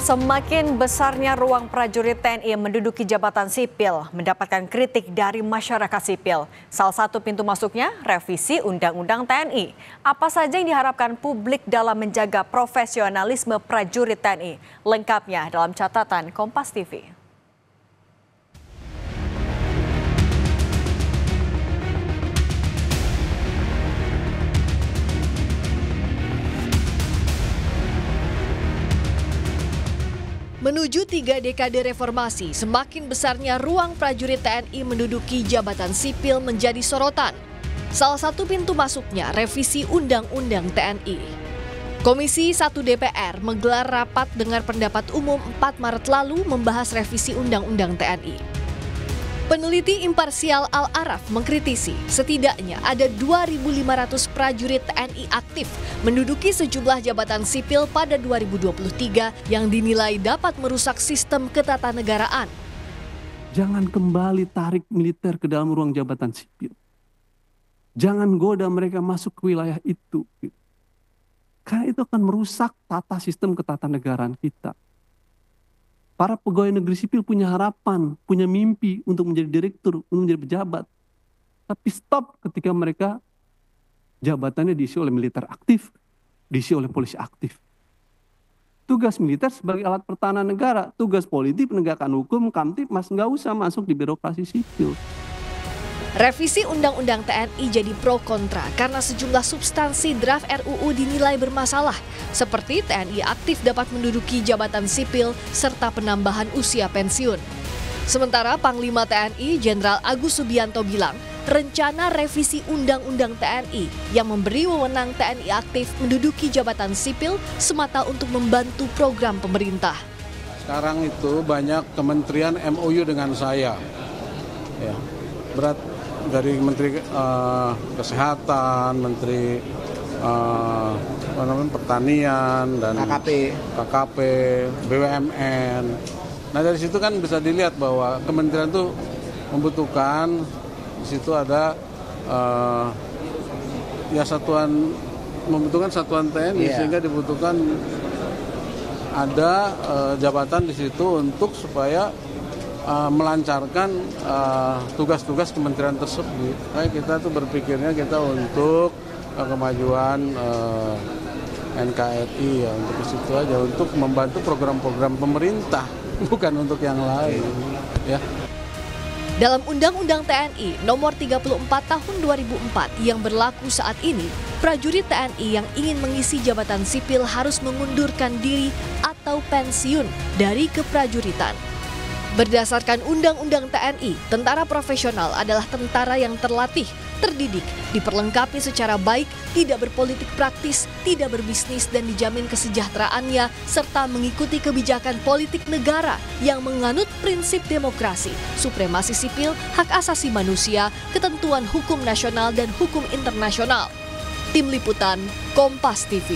Semakin besarnya ruang prajurit TNI menduduki jabatan sipil mendapatkan kritik dari masyarakat sipil. Salah satu pintu masuknya revisi Undang-Undang TNI. Apa saja yang diharapkan publik dalam menjaga profesionalisme prajurit TNI? Lengkapnya dalam catatan Kompas TV. Menuju 3 dekade reformasi, semakin besarnya ruang prajurit TNI menduduki jabatan sipil menjadi sorotan. Salah satu pintu masuknya revisi Undang-Undang TNI. Komisi 1 DPR menggelar rapat dengar pendapat umum 4 Maret lalu membahas revisi Undang-Undang TNI. Peneliti imparsial Al-Araf mengkritisi setidaknya ada 2.500 prajurit TNI aktif menduduki sejumlah jabatan sipil pada 2023 yang dinilai dapat merusak sistem ketatanegaraan. Jangan kembali tarik militer ke dalam ruang jabatan sipil. Jangan goda mereka masuk ke wilayah itu. Karena itu akan merusak tata sistem ketatanegaraan kita. Para pegawai negeri sipil punya harapan, punya mimpi untuk menjadi direktur, untuk menjadi pejabat. Tapi stop ketika mereka jabatannya diisi oleh militer aktif, diisi oleh polisi aktif. Tugas militer sebagai alat pertahanan negara, tugas politik penegakan hukum, Kamtibmas nggak usah masuk di birokrasi sipil. Revisi Undang-Undang TNI jadi pro kontra karena sejumlah substansi draft RUU dinilai bermasalah, seperti TNI aktif dapat menduduki jabatan sipil serta penambahan usia pensiun. Sementara Panglima TNI Jenderal Agus Subianto bilang, rencana revisi Undang-Undang TNI yang memberi wewenang TNI aktif menduduki jabatan sipil semata untuk membantu program pemerintah. Sekarang itu banyak kementerian MOU dengan saya, ya, berat dari Menteri Kesehatan, Menteri Pertanian, dan KKP, BUMN. Nah dari situ kan bisa dilihat bahwa kementerian itu membutuhkan, di situ ada membutuhkan satuan TNI, sehingga dibutuhkan ada jabatan di situ untuk supaya melancarkan tugas-tugas kementerian tersebut. Nah, kita tuh berpikirnya kita untuk kemajuan NKRI, ya, untuk ke situ aja, untuk membantu program-program pemerintah, bukan untuk yang lain, ya. Dalam Undang-Undang TNI Nomor 34 Tahun 2004 yang berlaku saat ini, prajurit TNI yang ingin mengisi jabatan sipil harus mengundurkan diri atau pensiun dari keprajuritan. Berdasarkan Undang-Undang TNI, tentara profesional adalah tentara yang terlatih, terdidik, diperlengkapi secara baik, tidak berpolitik praktis, tidak berbisnis, dan dijamin kesejahteraannya, serta mengikuti kebijakan politik negara yang menganut prinsip demokrasi, supremasi sipil, hak asasi manusia, ketentuan hukum nasional dan hukum internasional. Tim Liputan, Kompas TV.